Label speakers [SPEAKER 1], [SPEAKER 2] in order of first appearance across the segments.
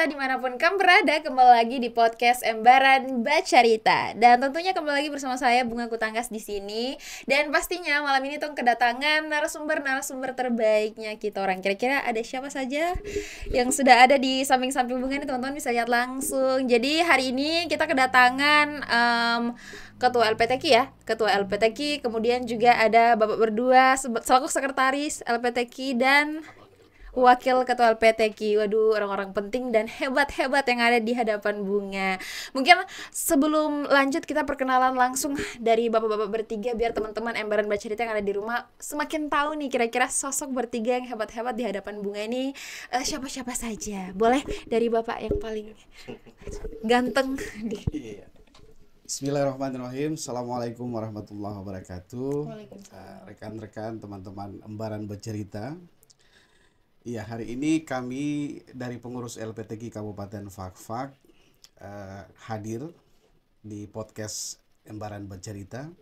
[SPEAKER 1] Halo dimanapun kamu berada, kembali lagi di podcast Embaran Bacarita. Dan tentunya kembali lagi bersama saya Bunga Kutangkas di sini. Dan pastinya malam ini tuh kedatangan narasumber terbaiknya kita orang. Kira-kira ada siapa saja yang sudah ada di samping-samping Bunga ini, teman-teman bisa lihat langsung. Jadi hari ini kita kedatangan Ketua LPTQ ya, Ketua LPTQ, kemudian juga ada Bapak berdua selaku sekretaris LPTQ dan Wakil Ketua LPTQ. Waduh, orang-orang penting dan hebat-hebat yang ada di hadapan Bunga. Mungkin sebelum lanjut kita perkenalan langsung dari bapak-bapak bertiga, biar teman-teman Embaran Bacarita yang ada di rumah semakin tahu nih kira-kira sosok bertiga yang hebat-hebat di hadapan Bunga ini siapa-siapa saja. Boleh dari bapak yang paling ganteng.
[SPEAKER 2] Bismillahirrahmanirrahim. Assalamualaikum warahmatullahi wabarakatuh.
[SPEAKER 1] Waalaikumsalam.
[SPEAKER 2] Rekan-rekan, teman-teman Embaran Bercerita. Ya, hari ini kami dari pengurus LPTQ Kabupaten Fakfak hadir di podcast Embaran Bercerita,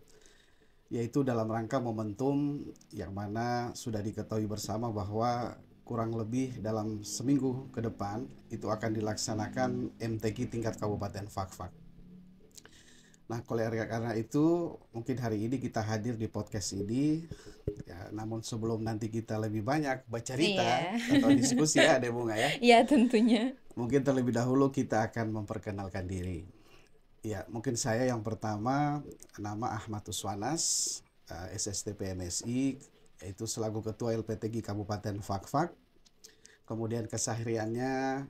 [SPEAKER 2] yaitu dalam rangka momentum yang mana sudah diketahui bersama bahwa kurang lebih dalam seminggu ke depan itu akan dilaksanakan MTQ tingkat Kabupaten Fakfak. Nah, karena itu mungkin hari ini kita hadir di podcast ini ya, namun sebelum nanti kita lebih banyak bercerita atau diskusi ya, ada Bunga ya.
[SPEAKER 1] Iya, tentunya.
[SPEAKER 2] Mungkin terlebih dahulu kita akan memperkenalkan diri. Ya, mungkin saya yang pertama, nama Ahmad Uswanas, SST PNSI, yaitu selaku Ketua LPTQ Kabupaten Fakfak. Kemudian kesehariannya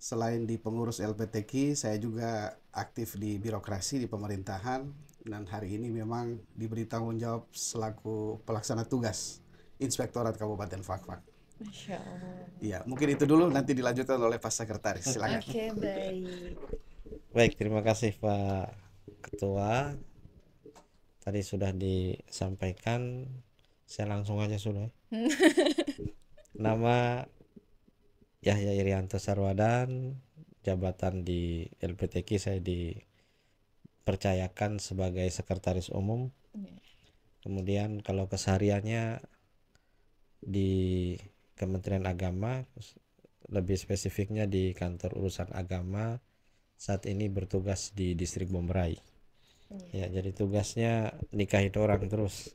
[SPEAKER 2] selain di pengurus LPTQ, saya juga aktif di birokrasi di pemerintahan, dan hari ini memang diberi tanggung jawab selaku pelaksana tugas Inspektorat Kabupaten Fakfak.
[SPEAKER 1] Masya Allah.
[SPEAKER 2] Ya, mungkin itu dulu, nanti dilanjutkan oleh Pak Sekretaris. Silakan.
[SPEAKER 1] Oke, baik.
[SPEAKER 3] Baik, terima kasih Pak Ketua. Tadi sudah disampaikan, saya langsung aja sudah. Nama Yahya Irianto Sarwadan, jabatan di LPTQ saya dipercayakan sebagai sekretaris umum. Kemudian kalau kesehariannya di Kementerian Agama, lebih spesifiknya di kantor urusan agama, saat ini bertugas di distrik Bomberai. Ya, jadi tugasnya nikahin orang terus.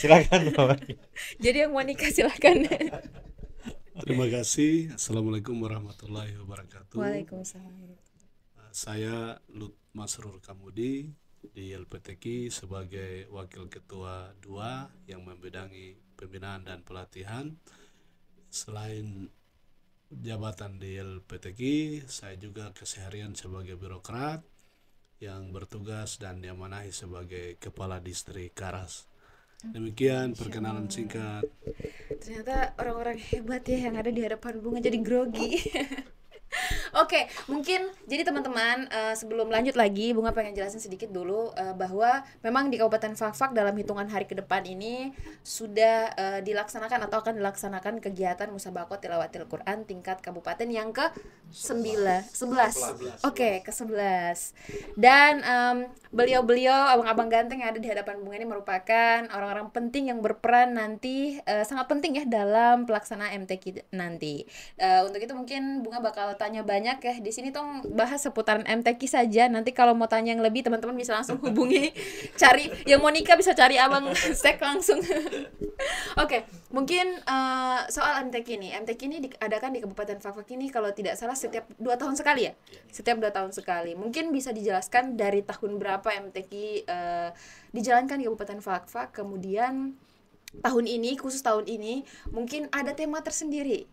[SPEAKER 3] Silakan Bapak.
[SPEAKER 1] Jadi yang mau nikah silakan.
[SPEAKER 4] Terima kasih. Assalamualaikum warahmatullahi wabarakatuh.
[SPEAKER 1] Waalaikumsalam.
[SPEAKER 4] Saya Lut Masrur Kamudi di LPTQ sebagai Wakil Ketua 2 yang membidangi pembinaan dan pelatihan. Selain jabatan di LPTQ, saya juga keseharian sebagai birokrat yang bertugas dan diamanahi sebagai Kepala Distrik Karas. Demikian perkenalan singkat.
[SPEAKER 1] Ternyata orang-orang hebat ya yang ada di hadapan Bunga, jadi grogi. Oke, mungkin jadi teman-teman sebelum lanjut lagi, Bunga pengen jelasin sedikit dulu bahwa memang di Kabupaten Fakfak dalam hitungan hari ke depan ini sudah dilaksanakan atau akan dilaksanakan kegiatan Musabaqah Tilawatil Quran tingkat kabupaten yang ke-11. Oke, ke-11. Dan beliau-beliau abang-abang ganteng yang ada di hadapan Bunga ini merupakan orang-orang penting yang berperan nanti sangat penting ya dalam pelaksanaan MTQ nanti. Untuk itu mungkin Bunga bakal tanya banyak ya di sini, tuh bahas seputaran MTQ saja. Nanti kalau mau tanya yang lebih, teman-teman bisa langsung hubungi, cari yang mau nikah bisa cari abang Sek langsung. Oke, mungkin soal MTQ ini diadakan di Kabupaten Fakfak ini kalau tidak salah setiap 2 tahun sekali ya. Setiap 2 tahun sekali. Mungkin bisa dijelaskan dari tahun berapa MTQ dijalankan di Kabupaten Fakfak, kemudian tahun ini, khusus tahun ini mungkin ada tema tersendiri.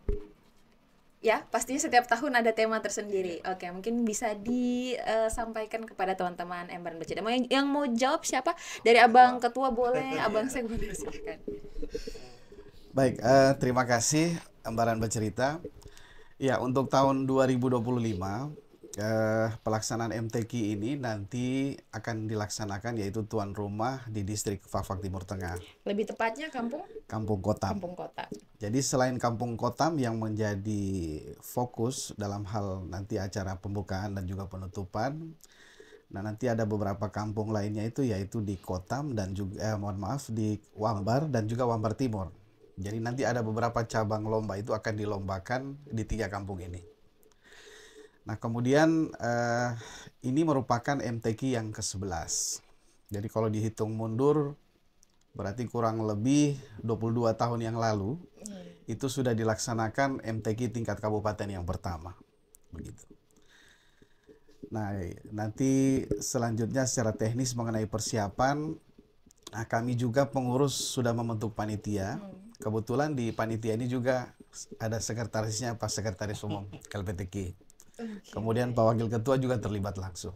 [SPEAKER 1] Ya, pastinya setiap tahun ada tema tersendiri. Oke, mungkin bisa disampaikan kepada teman-teman Embaran Bercerita. Yang mau jawab siapa? Dari Abang Ketua boleh, Abang Sek boleh, silakan.
[SPEAKER 2] Baik, terima kasih Embaran Bercerita. Ya, untuk tahun 2025 pelaksanaan MTQ ini nanti akan dilaksanakan yaitu tuan rumah di distrik Fakfak Timur Tengah.
[SPEAKER 1] Lebih tepatnya Kampung
[SPEAKER 2] Kotam.
[SPEAKER 1] Kampung Kota.
[SPEAKER 2] Jadi selain Kampung Kotam yang menjadi fokus dalam hal nanti acara pembukaan dan juga penutupan, nah nanti ada beberapa kampung lainnya itu yaitu di Kotam dan juga di Wambar dan juga Wambar Timur. Jadi nanti ada beberapa cabang lomba itu akan dilombakan di 3 kampung ini. Nah, kemudian ini merupakan MTQ yang ke-11. Jadi kalau dihitung mundur berarti kurang lebih 22 tahun yang lalu itu sudah dilaksanakan MTQ tingkat kabupaten yang pertama. Begitu. Nah, nanti selanjutnya secara teknis mengenai persiapan, kami juga pengurus sudah membentuk panitia. Kebetulan di panitia ini juga ada sekretarisnya, Pak Sekretaris Umum LPTQ. Kemudian Pak Wakil Ketua juga terlibat langsung.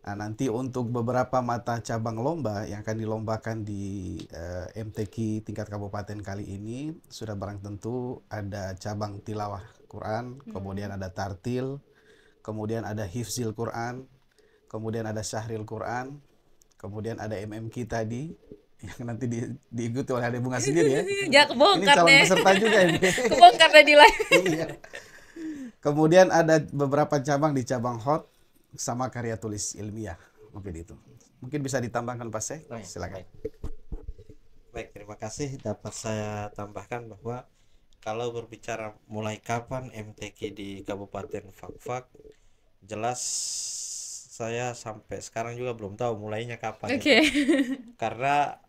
[SPEAKER 2] Nah, nanti untuk beberapa mata cabang lomba yang akan dilombakan di MTQ tingkat kabupaten kali ini sudah barang tentu ada cabang tilawah Quran, kemudian ada tartil, kemudian ada hifzil Quran, kemudian ada syahril Quran, kemudian ada MMQ tadi yang nanti diikuti oleh Ade Bunga sendiri ya.
[SPEAKER 1] Ya kebongkar
[SPEAKER 2] Ini calon
[SPEAKER 1] deh.
[SPEAKER 2] peserta juga ini.
[SPEAKER 1] Kebongkar deh di live.
[SPEAKER 2] Iya. Kemudian ada beberapa cabang di cabang hot sama karya tulis ilmiah. Mungkin itu. Mungkin bisa ditambahkan Pak Syekh. Silakan.
[SPEAKER 3] Baik, terima kasih. Dapat saya tambahkan bahwa kalau berbicara mulai kapan MTQ di Kabupaten Fakfak, jelas saya sampai sekarang juga belum tahu mulainya kapan.
[SPEAKER 1] Oke.
[SPEAKER 3] Karena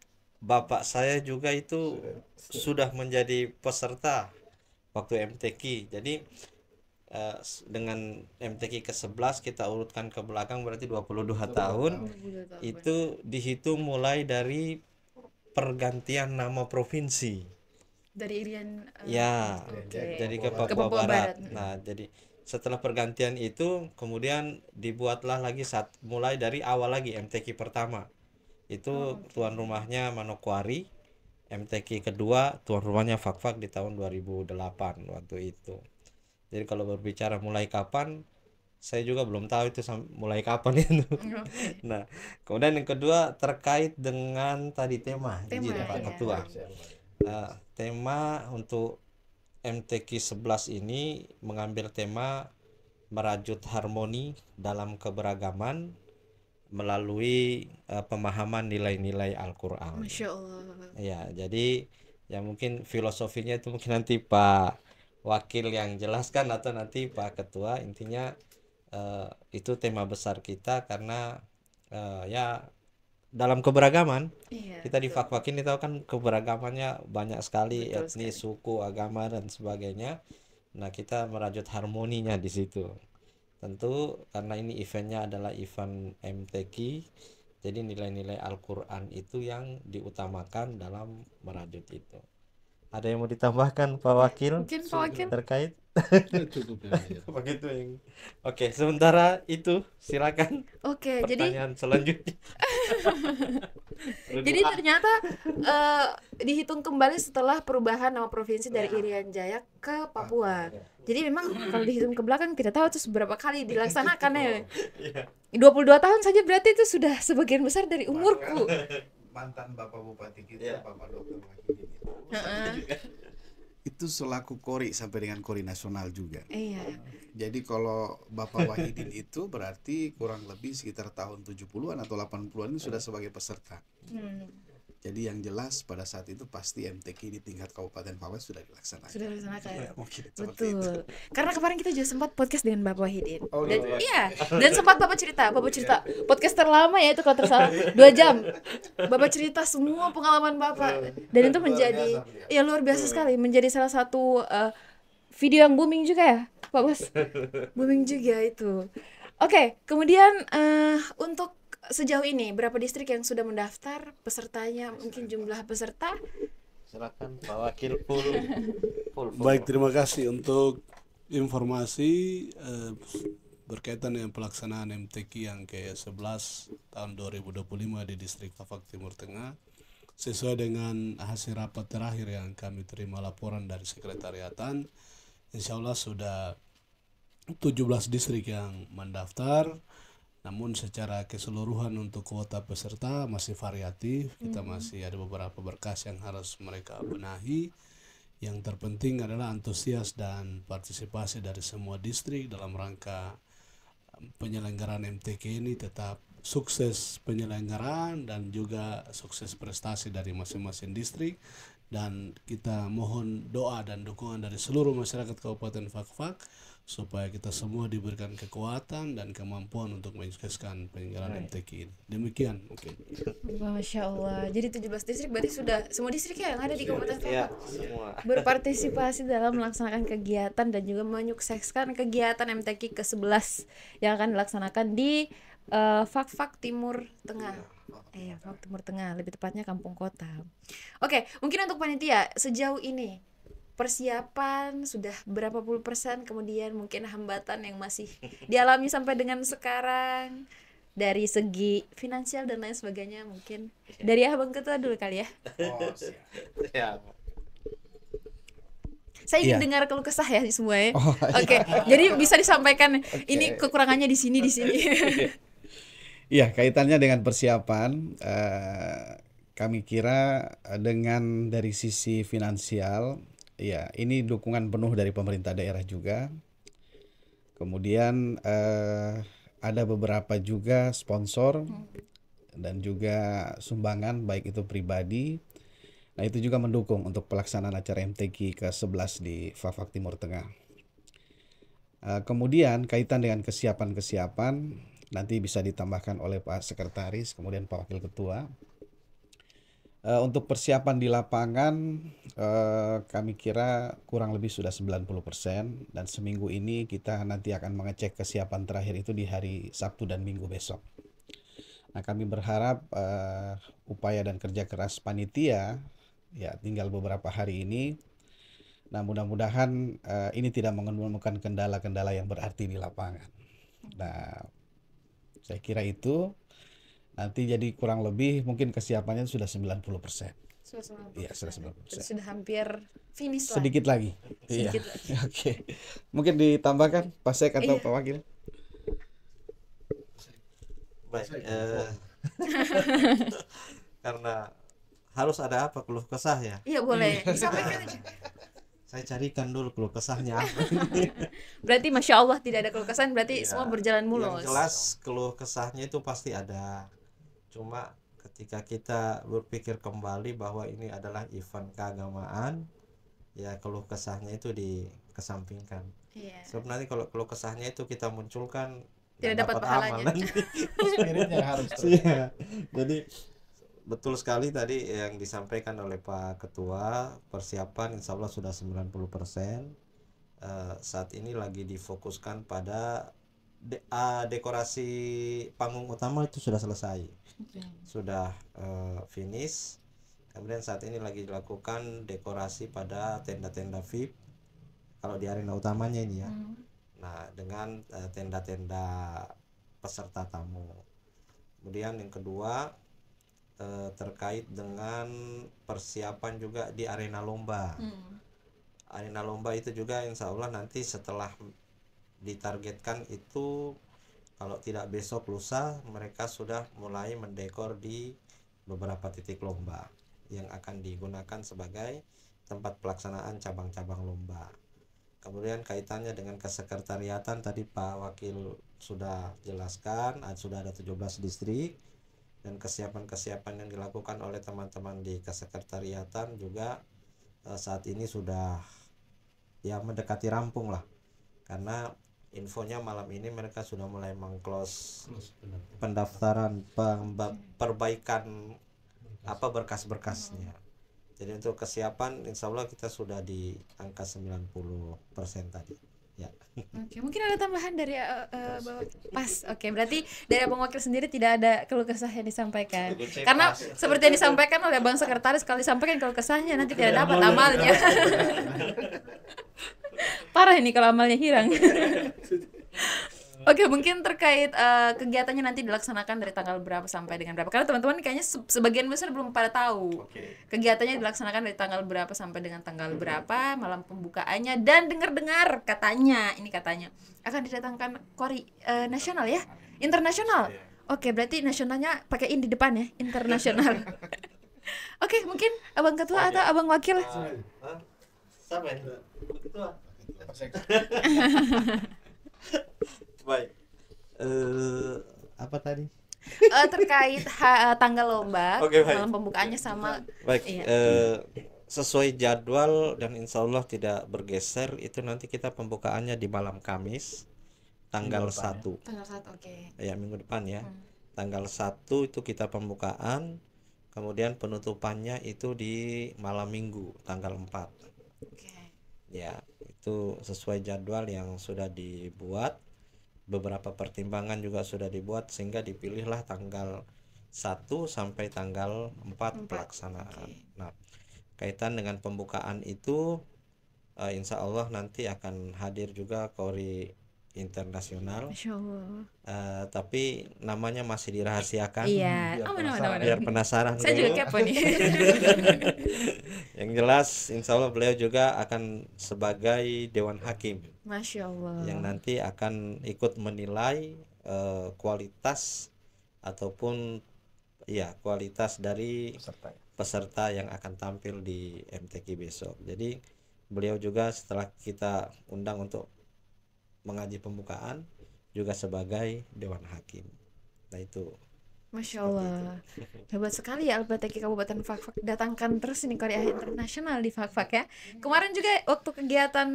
[SPEAKER 3] bapak saya juga itu sudah menjadi peserta waktu MTQ. Jadi dengan MTQ ke-11 kita urutkan ke belakang berarti 22 tahun. Itu dihitung mulai dari pergantian nama provinsi.
[SPEAKER 1] Dari Irian.
[SPEAKER 3] Ya,
[SPEAKER 1] Oke.
[SPEAKER 3] jadi ke Papua,
[SPEAKER 1] Papua
[SPEAKER 3] Barat.
[SPEAKER 1] Barat.
[SPEAKER 3] Nah, jadi setelah pergantian itu kemudian dibuatlah lagi mulai dari awal lagi MTQ pertama. Itu tuan rumahnya Manokwari. MTQ kedua tuan rumahnya Fakfak di tahun 2008 waktu itu. Jadi kalau berbicara mulai kapan, saya juga belum tahu itu mulai kapan itu. Nah, kemudian yang kedua terkait dengan tadi tema, izin Pak
[SPEAKER 1] iya.
[SPEAKER 3] Ketua. Tema untuk MTQ 11 ini mengambil tema merajut harmoni dalam keberagaman melalui pemahaman nilai-nilai Al-Quran.
[SPEAKER 1] Masya Allah.
[SPEAKER 3] Ya, jadi ya mungkin filosofinya itu mungkin nanti Pak Wakil yang jelaskan atau nanti Pak Ketua. Intinya itu tema besar kita karena ya dalam keberagaman kita di Fakfak ini tahu kan keberagamannya banyak sekali,
[SPEAKER 1] Betul
[SPEAKER 3] etnis, suku, agama dan sebagainya. Nah, kita merajut harmoninya di situ. Tentu karena ini eventnya adalah event MTQ, jadi nilai-nilai Al-Quran itu yang diutamakan dalam merajut itu. Ada yang mau ditambahkan Pak Wakil?
[SPEAKER 1] Mungkin Pak Wakil.
[SPEAKER 3] Terkait?
[SPEAKER 4] Cukup ya.
[SPEAKER 3] Begitu yang. Oke, sementara itu silakan
[SPEAKER 1] Oke, jadi
[SPEAKER 3] pertanyaan selanjutnya.
[SPEAKER 1] jadi ternyata dihitung kembali setelah perubahan nama provinsi dari Irian Jaya ke Papua. Jadi memang kalau dihitung ke belakang kita tahu itu berapa kali dilaksanakan ya. 22 tahun saja berarti itu sudah sebagian besar dari umurku.
[SPEAKER 2] Mantan Bapak Bupati kita, Bapak Dr. Wahidin itu selaku kori sampai dengan kori nasional juga.
[SPEAKER 1] Iya.
[SPEAKER 2] Jadi kalau Bapak Wahidin itu berarti kurang lebih sekitar tahun 70-an atau 80-an ini sudah sebagai peserta. Jadi yang jelas pada saat itu pasti MTQ di tingkat Kabupaten Fakfak sudah dilaksanakan.
[SPEAKER 1] Sudah dilaksanakan.
[SPEAKER 2] Mungkin seperti itu.
[SPEAKER 1] Betul. Karena kemarin kita juga sempat podcast dengan Bapak Wahidin.
[SPEAKER 2] Oh,
[SPEAKER 1] Dan
[SPEAKER 2] iya.
[SPEAKER 1] iya, dan sempat Bapak cerita podcast terlama ya itu kalau tersalah 2 jam. Bapak cerita semua pengalaman Bapak dan itu menjadi luar biasa sekali, menjadi salah satu video yang booming juga ya, Pak Bos. Booming juga itu. Oke, kemudian untuk sejauh ini berapa distrik yang sudah mendaftar pesertanya, mungkin jumlah peserta?
[SPEAKER 3] Silakan Pak Wakil full.
[SPEAKER 4] Baik, terima kasih untuk informasi berkaitan dengan pelaksanaan MTQ yang ke-11 tahun 2025 di distrik Fakfak Timur Tengah. Sesuai dengan hasil rapat terakhir yang kami terima laporan dari sekretariatan, insya Allah sudah 17 distrik yang mendaftar. Namun secara keseluruhan untuk kuota peserta masih variatif. Kita masih ada beberapa berkas yang harus mereka benahi. Yang terpenting adalah antusias dan partisipasi dari semua distrik dalam rangka penyelenggaraan MTQ ini tetap sukses penyelenggaraan dan juga sukses prestasi dari masing-masing distrik. dan kita mohon doa dan dukungan dari seluruh masyarakat Kabupaten Fakfak supaya kita semua diberikan kekuatan dan kemampuan untuk menyukseskan penyelenggaraan MTQ ini. Demikian mungkin.
[SPEAKER 1] Masya Allah. Jadi 17 distrik berarti sudah semua distrik ya yang ada di Kabupaten
[SPEAKER 3] Ya,
[SPEAKER 1] Fakfak
[SPEAKER 3] semua.
[SPEAKER 1] berpartisipasi dalam melaksanakan kegiatan dan juga menyukseskan kegiatan MTQ ke-11 yang akan dilaksanakan di Fakfak Timur Tengah. Fakfak Timur Tengah, lebih tepatnya Kampung Kota. Oke, mungkin untuk panitia sejauh ini persiapan sudah berapa puluh persen, kemudian mungkin hambatan yang masih dialami sampai dengan sekarang dari segi finansial dan lain sebagainya, mungkin dari Abang Ketua dulu kali ya.
[SPEAKER 2] Oh, siap.
[SPEAKER 3] Ya.
[SPEAKER 1] Saya ingin
[SPEAKER 2] Iya.
[SPEAKER 1] dengar keluh kesah ya semuanya.
[SPEAKER 2] Oh, iya.
[SPEAKER 1] Oke, jadi bisa disampaikan ini kekurangannya di sini.
[SPEAKER 2] Iya, kaitannya dengan persiapan, kami kira dengan dari sisi finansial, ya ini dukungan penuh dari pemerintah daerah juga. Kemudian ada beberapa juga sponsor dan juga sumbangan baik itu pribadi. Nah itu juga mendukung untuk pelaksanaan acara MTQ ke-11 di Fakfak Timur Tengah. Kemudian kaitan dengan kesiapan nanti bisa ditambahkan oleh Pak Sekretaris, kemudian Pak Wakil Ketua. Untuk persiapan di lapangan kami kira kurang lebih sudah 90% dan seminggu ini kita nanti akan mengecek kesiapan terakhir itu di hari Sabtu dan Minggu besok. Nah kami berharap upaya dan kerja keras panitia ya tinggal beberapa hari ini. Nah mudah-mudahan ini tidak menemukan kendala-kendala yang berarti di lapangan. Nah saya kira itu. Nanti jadi kurang lebih mungkin kesiapannya sudah 90%. Iya, sudah 90%.
[SPEAKER 1] Sudah hampir finish lah.
[SPEAKER 2] Sedikit lagi.
[SPEAKER 1] Sedikit
[SPEAKER 2] Iya. Oke. Mungkin ditambahkan Pak Sek atau
[SPEAKER 1] Iya.
[SPEAKER 2] Pak Wakil?
[SPEAKER 3] Baik. Karena harus ada apa keluh kesah ya.
[SPEAKER 1] Iya boleh, disampaikan aja.
[SPEAKER 3] Saya carikan dulu keluh kesahnya apa.
[SPEAKER 1] Berarti Masya Allah tidak ada keluh kesah, berarti
[SPEAKER 3] Iya.
[SPEAKER 1] semua berjalan mulus.
[SPEAKER 3] Yang jelas keluh kesahnya itu pasti ada. Cuma ketika kita berpikir kembali bahwa ini adalah event keagamaan, ya keluh kesahnya itu dikesampingkan.
[SPEAKER 1] Iya.
[SPEAKER 3] Sebab nanti kalau keluh kesahnya itu kita munculkan
[SPEAKER 1] Tidak
[SPEAKER 3] nggak
[SPEAKER 1] dapat
[SPEAKER 3] amal
[SPEAKER 1] pahalanya.
[SPEAKER 3] nanti.
[SPEAKER 2] Spiritnya harus
[SPEAKER 3] Iya. Jadi betul sekali tadi yang disampaikan oleh Pak Ketua, persiapan insya Allah sudah 90%. Saat ini lagi difokuskan pada dekorasi panggung utama itu sudah selesai, sudah finish. Kemudian saat ini lagi dilakukan dekorasi pada tenda-tenda VIP kalau di arena utamanya ini ya. Nah dengan tenda-tenda peserta tamu. Kemudian yang kedua terkait dengan persiapan juga di arena lomba. Arena lomba itu juga insya Allah nanti setelah ditargetkan itu kalau tidak besok lusa mereka sudah mulai mendekor di beberapa titik lomba yang akan digunakan sebagai tempat pelaksanaan cabang-cabang lomba. Kemudian kaitannya dengan kesekretariatan tadi Pak Wakil sudah jelaskan, sudah ada 17 distrik dan kesiapan-kesiapan yang dilakukan oleh teman-teman di kesekretariatan juga saat ini sudah ya mendekati rampung lah, karena infonya malam ini mereka sudah mulai mengclose pendaftaran perbaikan berkas-berkasnya. Jadi untuk kesiapan insya Allah kita sudah di angka 90% tadi ya.
[SPEAKER 1] Oke, mungkin ada tambahan dari Bapak Pas. Oke, berarti dari Abang Wakil sendiri tidak ada keluh kesah yang disampaikan. Karena seperti yang disampaikan oleh Bang Sekretaris, kalau disampaikan keluh kesahnya nanti tidak dapat amalnya. Parah ini kalau amalnya hilang. Oke, mungkin terkait kegiatannya nanti dilaksanakan dari tanggal berapa sampai dengan berapa? Karena teman-teman kayaknya sebagian besar belum pada tahu. Kegiatannya dilaksanakan dari tanggal berapa sampai dengan tanggal berapa, malam pembukaannya, dan dengar-dengar katanya akan didatangkan kori nasional ya, internasional. Oke, berarti nasionalnya pakai in di depan ya, internasional. Oke, mungkin Abang Ketua atau Abang Wakil.
[SPEAKER 3] Sama ya? Ketua. Baik. Apa tadi?
[SPEAKER 1] Terkait tanggal lomba,
[SPEAKER 3] Oke, baik.
[SPEAKER 1] malam pembukaannya sama.
[SPEAKER 3] Baik.
[SPEAKER 1] Iya.
[SPEAKER 3] sesuai jadwal dan insya Allah tidak bergeser, itu nanti kita pembukaannya di malam Kamis tanggal 1
[SPEAKER 1] Tanggal 1, oke.
[SPEAKER 3] ya, minggu depan ya. Tanggal 1 itu kita pembukaan, kemudian penutupannya itu di malam Minggu tanggal 4
[SPEAKER 1] Oke.
[SPEAKER 3] ya. Itu sesuai jadwal yang sudah dibuat, beberapa pertimbangan juga sudah dibuat, sehingga dipilihlah tanggal 1 sampai tanggal 4 pelaksanaan. Nah, kaitan dengan pembukaan itu insya Allah nanti akan hadir juga Kori internasional,
[SPEAKER 1] Masya Allah.
[SPEAKER 3] tapi namanya masih dirahasiakan.
[SPEAKER 1] Iya, aman.
[SPEAKER 3] Biar penasaran
[SPEAKER 1] Saya juga
[SPEAKER 3] dulu.
[SPEAKER 1] kepo nih.
[SPEAKER 3] Yang jelas insya Allah beliau juga akan sebagai Dewan Hakim
[SPEAKER 1] Masya Allah.
[SPEAKER 3] yang nanti akan ikut menilai kualitas ataupun ya kualitas dari peserta yang akan tampil di MTQ besok. Jadi beliau juga setelah kita undang untuk mengaji pembukaan juga sebagai Dewan Hakim. Nah itu
[SPEAKER 1] Masya Allah, hebat sekali ya LPTQ Kabupaten Fakfak, datangkan terus ini Korea Internasional di Fakfak ya. Kemarin juga waktu kegiatan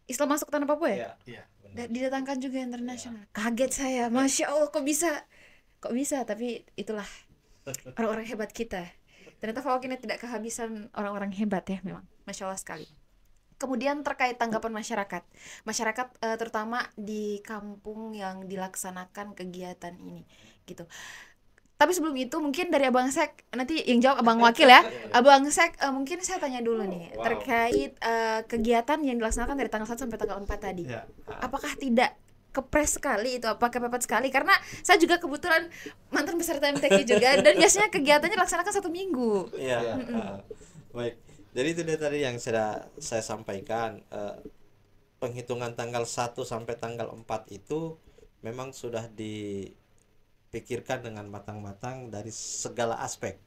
[SPEAKER 1] Islam masuk tanah Papua ya,
[SPEAKER 3] Iya.
[SPEAKER 1] didatangkan juga internasional. Kaget saya, Masya Allah, kok bisa, tapi itulah orang-orang hebat kita. Ternyata Fakfak ini tidak kehabisan orang-orang hebat ya, memang Masya Allah sekali. Kemudian terkait tanggapan masyarakat terutama di kampung yang dilaksanakan kegiatan ini gitu. Tapi sebelum itu mungkin dari Abang Sek, nanti yang jawab Abang Wakil ya. Abang Sek, mungkin saya tanya dulu nih terkait kegiatan yang dilaksanakan dari tanggal 1 sampai tanggal 4 tadi. Apakah tidak kepres sekali itu, apa kepepet sekali? Karena saya juga kebetulan mantan peserta MTQ juga, dan biasanya kegiatannya dilaksanakan 1 minggu.
[SPEAKER 3] Iya. Baik. Jadi itu dia tadi yang sudah saya sampaikan, penghitungan tanggal 1 sampai tanggal 4 itu memang sudah dipikirkan dengan matang-matang dari segala aspek.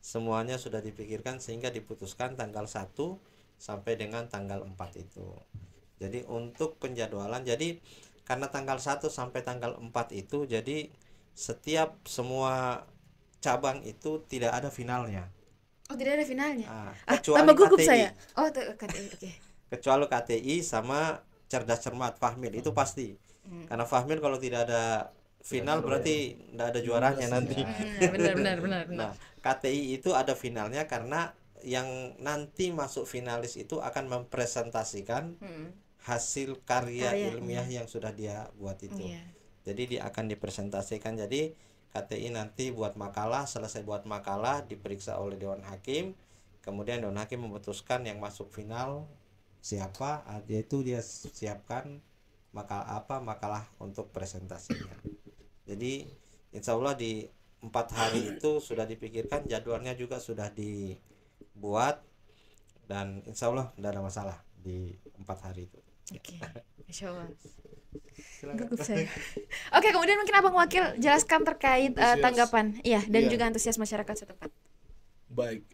[SPEAKER 3] Semuanya sudah dipikirkan sehingga diputuskan tanggal 1 sampai dengan tanggal 4 itu. Jadi untuk penjadwalan, jadi karena tanggal 1 sampai tanggal 4 itu, jadi setiap semua cabang itu tidak ada finalnya.
[SPEAKER 1] Oh, tidak ada finalnya.
[SPEAKER 3] Kecuali
[SPEAKER 1] tambah gugup
[SPEAKER 3] KTI.
[SPEAKER 1] saya. Oh, KTI, oke.
[SPEAKER 3] Kecuali KTI sama cerdas cermat Fahmil itu pasti. Karena Fahmil kalau tidak ada final berarti tidak ada juaranya nanti.
[SPEAKER 1] Benar.
[SPEAKER 3] Nah, KTI itu ada finalnya karena yang nanti masuk finalis itu akan mempresentasikan hasil karya ilmiah yang sudah dia buat itu. Jadi dia akan dipresentasikan. Jadi KTI nanti buat makalah, selesai buat makalah diperiksa oleh Dewan Hakim, kemudian Dewan Hakim memutuskan yang masuk final siapa, yaitu dia siapkan makalah untuk presentasinya. Jadi insya Allah di 4 hari itu sudah dipikirkan, jadwalnya juga sudah dibuat, dan insya Allah tidak ada masalah di 4 hari itu.
[SPEAKER 1] Oke, Masya Allah. Gugup saya. Oke, kemudian mungkin Abang Wakil jelaskan terkait tanggapan, dan juga antusias masyarakat setempat.
[SPEAKER 4] Baik,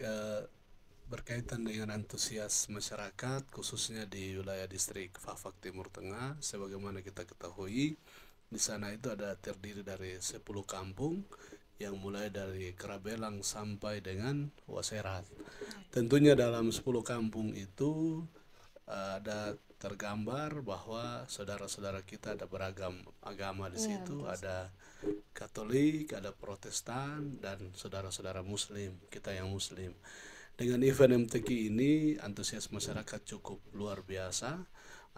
[SPEAKER 4] berkaitan dengan antusias masyarakat khususnya di wilayah distrik Fakfak Timur Tengah, sebagaimana kita ketahui di sana itu ada terdiri dari 10 kampung yang mulai dari Kerabelang sampai dengan Waserat. Tentunya dalam 10 kampung itu ada tergambar bahwa saudara-saudara kita ada beragam agama di situ, ada Katolik, ada Protestan, dan saudara-saudara Muslim, kita yang Muslim. Dengan event MTQ ini antusias masyarakat cukup luar biasa.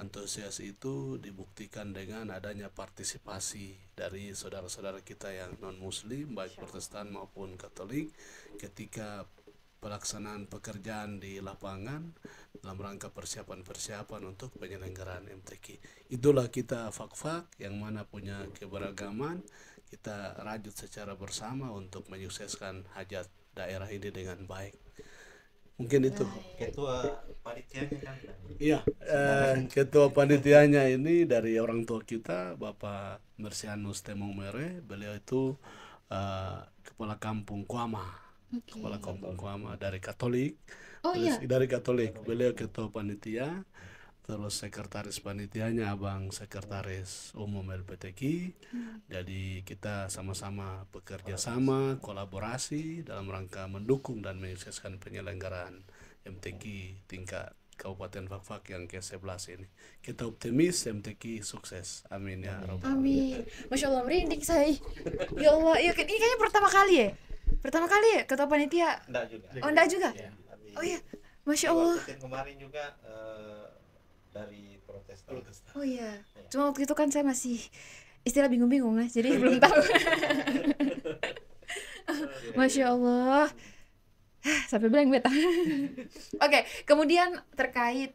[SPEAKER 4] Antusias itu dibuktikan dengan adanya partisipasi dari saudara-saudara kita yang non-Muslim, baik Protestan maupun Katolik, ketika pelaksanaan pekerjaan di lapangan dalam rangka persiapan untuk penyelenggaraan MTQ. Itulah kita Fakfak yang mana punya keberagaman, kita rajut secara bersama untuk menyukseskan hajat daerah ini dengan baik. Mungkin itu.
[SPEAKER 3] Ketua panitianya kan?
[SPEAKER 4] Iya, ketua panitianya ini dari orang tua kita, Bapak Mersianus Temong Mere. Beliau itu kepala kampung Kuama. Kepala kampung Kuama dari Katolik. Dari Katolik. Beliau ketua panitia. terus sekretaris panitianya abang sekretaris umum LPTK. Jadi kita sama-sama bekerja sama, kolaborasi dalam rangka mendukung dan menyukseskan penyelenggaraan MTQ tingkat Kabupaten Fakfak yang ke-11 ini. Kita optimis MTQ sukses. Amin ya rabbal alamin.
[SPEAKER 1] Amin. Masya Allah, merinding saya. Ya Allah, ya, ini kayaknya pertama kali ya? Pertama kali ya ketua panitia?
[SPEAKER 3] Enggak juga.
[SPEAKER 1] Oh, enggak juga?
[SPEAKER 3] Ya,
[SPEAKER 1] Oh iya, Masya Allah.
[SPEAKER 3] Waktu kemarin juga dari Protestan.
[SPEAKER 1] Oh iya, cuma waktu itu kan saya masih istilah bingung-bingung lah, jadi belum tahu. Masya Allah. Sampai bilang beta. Oke, kemudian terkait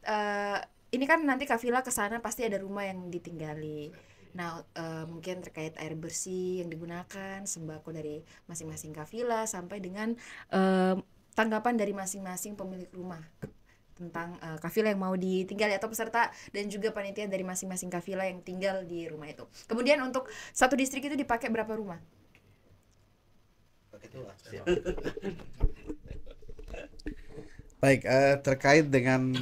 [SPEAKER 1] ini kan nanti kafilah ke sana pasti ada rumah yang ditinggali. Nah, mungkin terkait air bersih yang digunakan, sembako dari masing-masing kafilah sampai dengan tanggapan dari masing-masing pemilik rumah tentang kafilah yang mau ditinggali atau peserta dan juga panitia dari masing-masing kafilah yang tinggal di rumah itu. Kemudian untuk satu distrik itu dipakai berapa rumah?
[SPEAKER 2] Baik, terkait dengan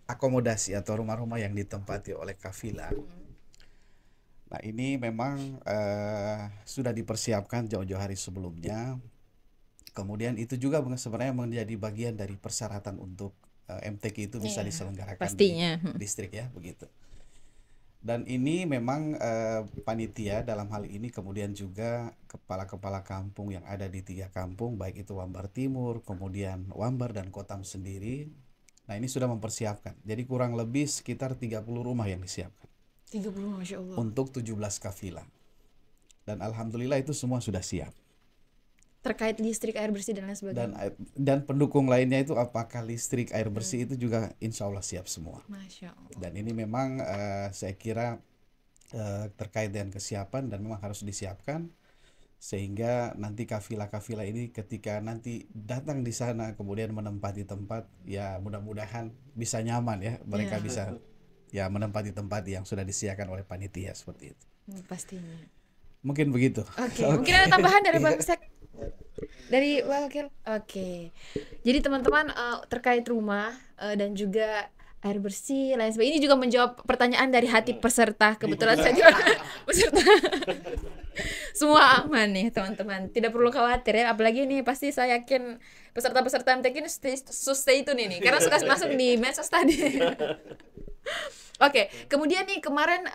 [SPEAKER 2] akomodasi atau rumah-rumah yang ditempati oleh kafilah. Nah, ini memang sudah dipersiapkan jauh-jauh hari sebelumnya. Kemudian itu juga sebenarnya menjadi bagian dari persyaratan untuk MTQ itu bisa diselenggarakan
[SPEAKER 1] pastinya
[SPEAKER 2] di distrik ya, begitu. Dan ini memang panitia dalam hal ini, kemudian juga kepala-kepala kampung yang ada di 3 kampung, baik itu Wambar Timur, kemudian Wambar dan Kotam sendiri. Nah, ini sudah mempersiapkan. Jadi kurang lebih sekitar 30 rumah yang disiapkan
[SPEAKER 1] 30, Masya Allah.
[SPEAKER 2] untuk 17 kafilah. Dan alhamdulillah itu semua sudah siap.
[SPEAKER 1] Terkait listrik, air bersih dan lain sebagainya.
[SPEAKER 2] Dan pendukung lainnya itu apakah listrik, air bersih itu juga insya Allah siap semua.
[SPEAKER 1] Masya Allah.
[SPEAKER 2] Dan ini memang saya kira terkait dengan kesiapan dan memang harus disiapkan sehingga nanti kafilah-kafilah ini ketika nanti datang di sana kemudian menempati tempat, ya mudah-mudahan bisa nyaman ya, mereka bisa ya menempati tempat yang sudah disediakan oleh panitia seperti itu.
[SPEAKER 1] Pastinya.
[SPEAKER 2] Mungkin begitu.
[SPEAKER 1] Oke. Mungkin ada tambahan dari Bang Sek? Dari Wakil? Oke. Jadi teman-teman terkait rumah dan juga air bersih lain sebagainya, ini juga menjawab pertanyaan dari hati peserta. Kebetulan saya juga peserta. Semua aman nih teman-teman, tidak perlu khawatir ya. Apalagi nih pasti saya yakin peserta-peserta MTQ ini stay tune ini karena suka masuk di medsos tadi. Oke, kemudian nih kemarin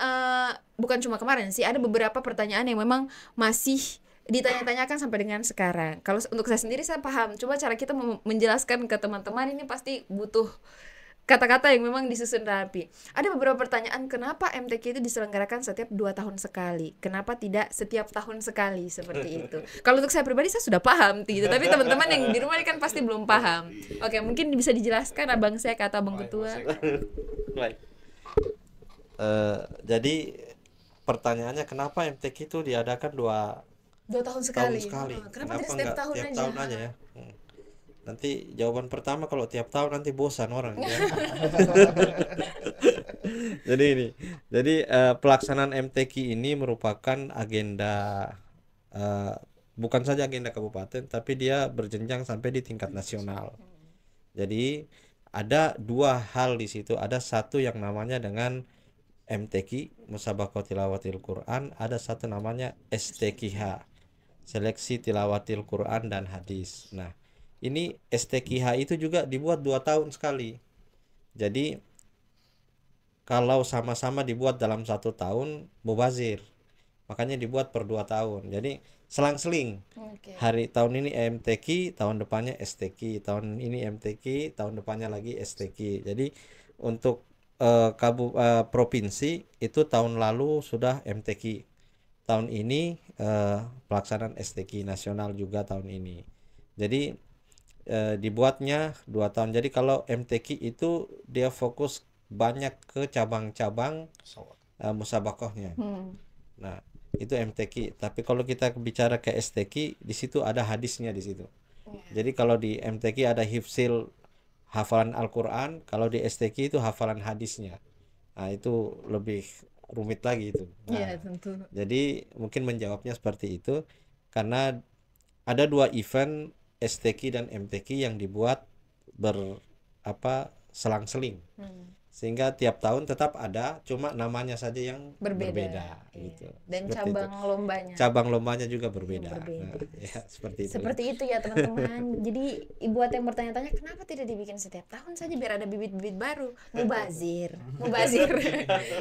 [SPEAKER 1] bukan cuma kemarin sih, ada beberapa pertanyaan yang memang masih ditanya-tanyakan sampai dengan sekarang. Kalau untuk saya sendiri saya paham, coba cara kita menjelaskan ke teman-teman ini pasti butuh kata-kata yang memang disusun rapi. Ada beberapa pertanyaan, kenapa MTQ itu diselenggarakan setiap 2 tahun sekali? Kenapa tidak setiap tahun sekali seperti itu? Kalau untuk saya pribadi saya sudah paham gitu, tapi teman-teman yang di rumah ini kan pasti belum paham. Oke, mungkin bisa dijelaskan Abang saya kata Bang Ketua.
[SPEAKER 3] Baik. Jadi pertanyaannya kenapa MTQ itu diadakan
[SPEAKER 1] 2 tahun sekali. Kenapa tidak setiap tahun
[SPEAKER 3] tiap
[SPEAKER 1] aja?
[SPEAKER 3] tahun aja ya? Nanti jawaban pertama kalau tiap tahun nanti bosan orang ya. Jadi pelaksanaan MTQ ini merupakan agenda bukan saja agenda kabupaten, tapi dia berjenjang sampai di tingkat nasional. Jadi ada 2 hal di situ. Ada satu yang namanya dengan MTQ, Musabaqah Tilawatil Quran, ada satu namanya STQH, Seleksi Tilawatil Quran dan Hadis. Nah, ini STQH itu juga dibuat 2 tahun sekali. Jadi kalau sama-sama dibuat dalam 1 tahun mubazir, makanya dibuat per 2 tahun. Jadi selang-seling. Hari tahun ini MTQ, tahun depannya STQ, tahun ini MTQ, tahun depannya lagi STQ. Jadi untuk provinsi itu tahun lalu sudah MTQ, tahun ini pelaksanaan STQ nasional juga tahun ini. Jadi dibuatnya 2 tahun. Jadi kalau MTQ itu dia fokus banyak ke cabang-cabang musabaqahnya. Nah, itu MTQ. Tapi kalau kita bicara ke STQ, di situ ada hadisnya di situ. Jadi kalau di MTQ ada hifzil hafalan Al-Quran, kalau di STQ itu hafalan hadisnya. Nah, itu lebih rumit lagi itu. Nah,
[SPEAKER 1] tentu.
[SPEAKER 3] jadi mungkin menjawabnya seperti itu karena ada 2 event STQ dan MTQ yang dibuat selang-seling. sehingga tiap tahun tetap ada, cuma namanya saja yang
[SPEAKER 1] Berbeda.
[SPEAKER 3] berbeda
[SPEAKER 1] Iya.
[SPEAKER 3] gitu.
[SPEAKER 1] Dan
[SPEAKER 3] Seperti
[SPEAKER 1] cabang
[SPEAKER 3] itu.
[SPEAKER 1] lombanya.
[SPEAKER 3] Cabang lombanya juga berbeda.
[SPEAKER 1] berbeda.
[SPEAKER 3] Nah, ya seperti itu.
[SPEAKER 1] Seperti itu ya teman-teman. Jadi buat yang bertanya-tanya kenapa tidak dibikin setiap tahun saja biar ada bibit-bibit baru. Mubazir.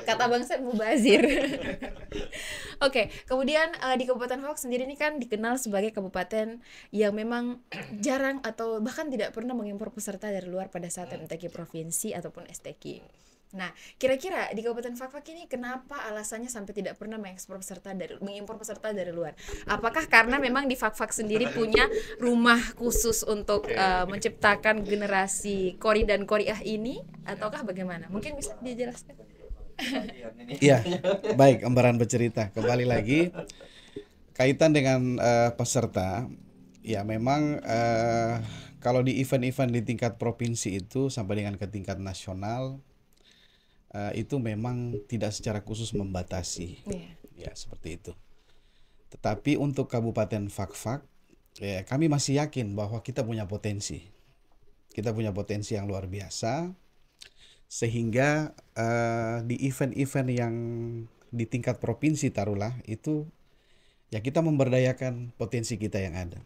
[SPEAKER 1] Kata Bang Sep mubazir. Oke, kemudian di Kabupaten Fak sendiri ini kan dikenal sebagai kabupaten yang memang jarang atau bahkan tidak pernah mengimpor peserta dari luar pada saat MTQ provinsi ataupun STQ. Nah, kira-kira di Kabupaten Fak ini kenapa alasannya sampai tidak pernah mengimpor peserta dari luar? Apakah karena memang di Fak sendiri punya rumah khusus untuk menciptakan generasi kori dan koriah ini, ataukah bagaimana? Mungkin bisa dijelaskan?
[SPEAKER 2] Iya, baik, Embaran bercerita. Kembali lagi kaitan dengan peserta, ya memang kalau di event-event di tingkat provinsi itu sampai dengan ke tingkat nasional itu memang tidak secara khusus membatasi, ya seperti itu. Tetapi untuk Kabupaten Fak, ya, kami masih yakin bahwa kita punya potensi yang luar biasa, sehingga di event-event yang di tingkat provinsi taruhlah itu, ya kita memberdayakan potensi kita yang ada.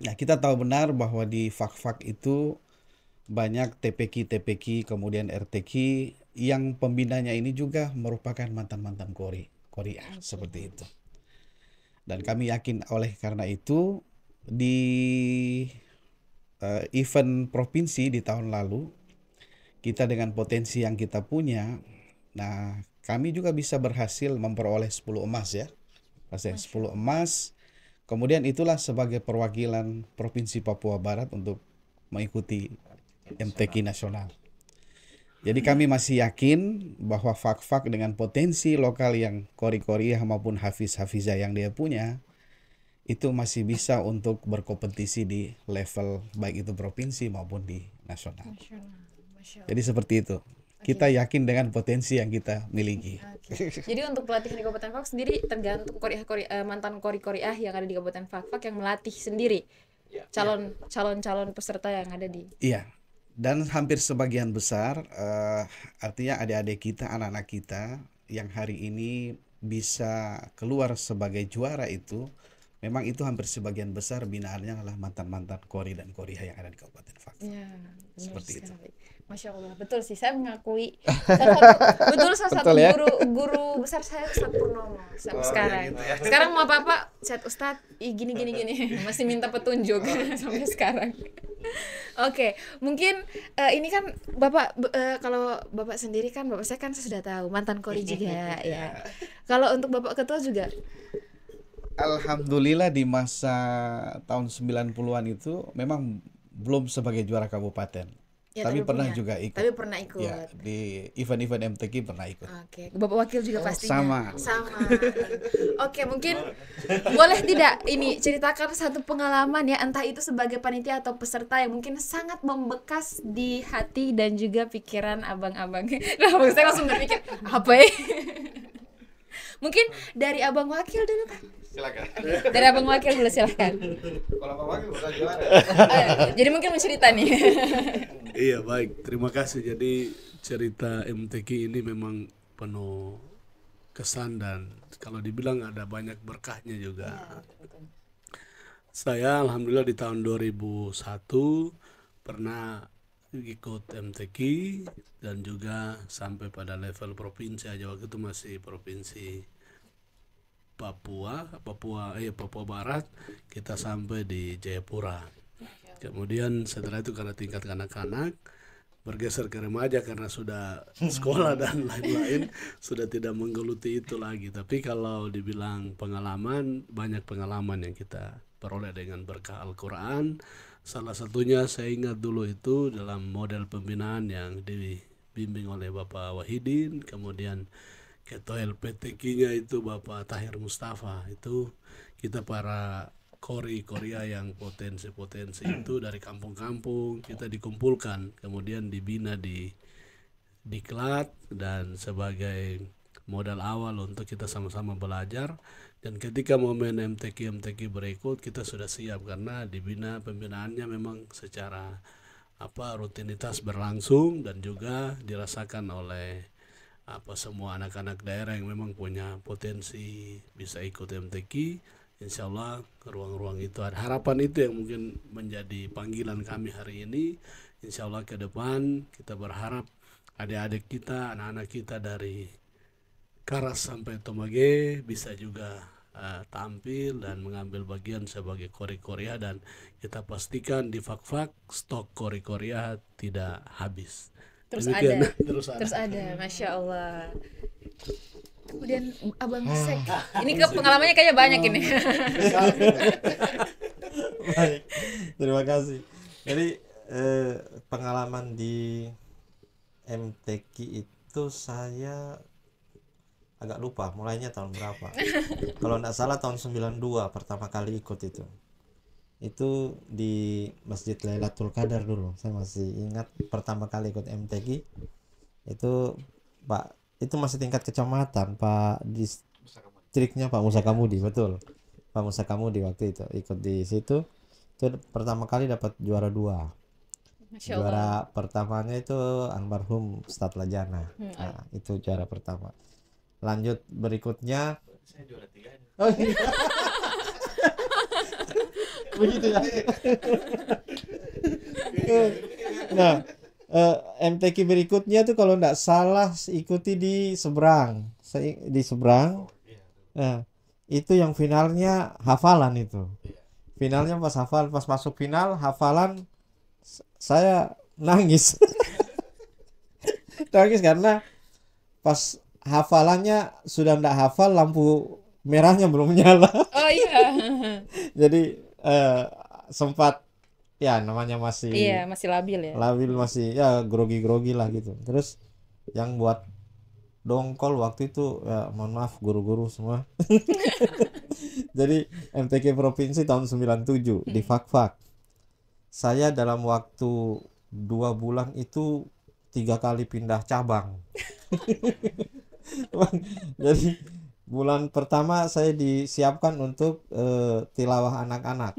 [SPEAKER 2] Nah, kita tahu benar bahwa di Fak itu banyak TPQ, kemudian RTQ yang pembinanya ini juga merupakan mantan-mantan koriah seperti itu. Dan kami yakin oleh karena itu di event provinsi di tahun lalu kita dengan potensi yang kita punya, nah kami juga bisa berhasil memperoleh 10 emas ya. 10 emas. Kemudian itulah sebagai perwakilan Provinsi Papua Barat untuk mengikuti MTQ nasional. Jadi kami masih yakin bahwa Fak dengan potensi lokal yang kori-koriah maupun hafiz-hafizah yang dia punya, itu masih bisa untuk berkompetisi di level baik itu provinsi maupun di nasional. Jadi seperti itu. Kita yakin dengan potensi yang kita miliki.
[SPEAKER 1] Jadi untuk pelatihan di Kabupaten Fak sendiri tergantung mantan kori-koriah yang ada di Kabupaten Fak yang melatih sendiri calon peserta yang ada di.
[SPEAKER 2] Iya. Dan hampir sebagian besar artinya adik-adik kita, anak-anak kita yang hari ini bisa keluar sebagai juara itu, memang itu hampir sebagian besar binaannya adalah mantan-mantan kori dan koriah yang ada di Kabupaten Fak.
[SPEAKER 1] Ya,
[SPEAKER 2] seperti itu.
[SPEAKER 1] Masya Allah, betul sih, saya mengakui salah satu
[SPEAKER 2] ya?
[SPEAKER 1] guru besar saya Ustadz Purnomo sampai sekarang.
[SPEAKER 2] Gitu ya.
[SPEAKER 1] Sekarang mau apa-apa, Ustadz, gini masih minta petunjuk sampai sekarang. Oke, mungkin ini kan Bapak kalau Bapak sendiri kan, Bapak saya kan sudah tahu mantan kori juga ya. Kalau untuk Bapak Ketua juga?
[SPEAKER 2] Alhamdulillah di masa tahun 90-an itu memang belum sebagai juara kabupaten.
[SPEAKER 1] Ya,
[SPEAKER 2] tapi pernah juga ikut.
[SPEAKER 1] Tapi pernah ikut.
[SPEAKER 2] Ya, di event-event MTQ pernah ikut.
[SPEAKER 1] Oke, Bapak Wakil juga pastinya.
[SPEAKER 2] Sama.
[SPEAKER 1] Oke, mungkin boleh tidak ini ceritakan satu pengalaman ya, entah itu sebagai panitia atau peserta yang mungkin sangat membekas di hati dan juga pikiran abang-abang. Nah, saya langsung berpikir, apa ya? Mungkin dari Abang Wakil dulu kan?
[SPEAKER 2] Silakan.
[SPEAKER 1] Dari Abang Wakil dulu silahkan.
[SPEAKER 2] Kalau Abang Wakil bukan juara.
[SPEAKER 1] Jadi mungkin mencerita nih.
[SPEAKER 4] Iya, baik, terima kasih. Jadi cerita MTQ ini memang penuh kesan dan kalau dibilang ada banyak berkahnya juga. Saya alhamdulillah di tahun 2001 pernah ikut MTQ dan juga sampai pada level provinsi aja, waktu itu masih provinsi Papua Barat, kita sampai di Jayapura. Kemudian setelah itu karena tingkat anak-anak bergeser ke remaja karena sudah sekolah dan lain-lain, sudah tidak menggeluti itu lagi. Tapi kalau dibilang pengalaman, banyak pengalaman yang kita peroleh dengan berkah Al-Quran. Salah satunya saya ingat dulu itu dalam model pembinaan yang dibimbing oleh Bapak Wahidin, kemudian Ketua LPTQ-nya itu Bapak Tahir Mustafa. Itu kita para kori-koria yang potensi-potensi itu dari kampung-kampung kita dikumpulkan, kemudian dibina di diklat dan sebagai modal awal untuk kita sama-sama belajar. Dan ketika momen MTQ berikut kita sudah siap karena dibina, pembinaannya memang secara rutinitas berlangsung dan juga dirasakan oleh semua anak-anak daerah yang memang punya potensi bisa ikut MTQ. Insya Allah ruang-ruang itu ada harapan, itu yang mungkin menjadi panggilan kami hari ini. Insya Allah ke depan kita berharap adik-adik kita, anak-anak kita dari Karas sampai Tomage bisa juga tampil dan mengambil bagian sebagai kori-korea, dan kita pastikan di Fak-Fak stok kori-korea tidak habis.
[SPEAKER 1] Terus
[SPEAKER 4] Demikian.
[SPEAKER 1] ada. Terus ada, Masya Allah. Kemudian Abang Sek, ini pengalamannya kayaknya banyak ini.
[SPEAKER 3] Baik, terima kasih. Jadi pengalaman di MTQ itu saya agak lupa mulainya tahun berapa. Kalau enggak salah tahun 92 pertama kali ikut itu. Itu di Masjid Lailatul Qadar dulu. Saya masih ingat pertama kali ikut MTQ itu Pak, itu masih tingkat kecamatan, Pak, distriknya Pak Musa Kamudi, betul. Pak Musa Kamudi waktu itu ikut di situ. Itu pertama kali dapat juara 2.
[SPEAKER 1] Masya Allah.
[SPEAKER 3] Juara pertamanya itu almarhum Ustadz Lajana. Nah, itu juara pertama. Lanjut berikutnya saya juara 3. Oh, iya. Begitu ya. Nah, MTQ berikutnya tuh kalau enggak salah ikuti di Seberang. Di Seberang. Nah, itu yang finalnya hafalan itu. Finalnya pas masuk final hafalan saya nangis. Nangis karena pas hafalannya sudah enggak hafal, lampu merahnya belum nyala.
[SPEAKER 1] Oh iya.
[SPEAKER 3] Jadi sempat ya namanya masih
[SPEAKER 1] masih labil ya.
[SPEAKER 3] Labil, masih ya grogi-grogi lah gitu. Terus yang buat dongkol waktu itu ya mohon maaf guru-guru semua. Jadi MTQ provinsi tahun 97 di Fak-Fak. Saya dalam waktu 2 bulan itu 3 kali pindah cabang. Jadi bulan pertama saya disiapkan untuk tilawah anak-anak.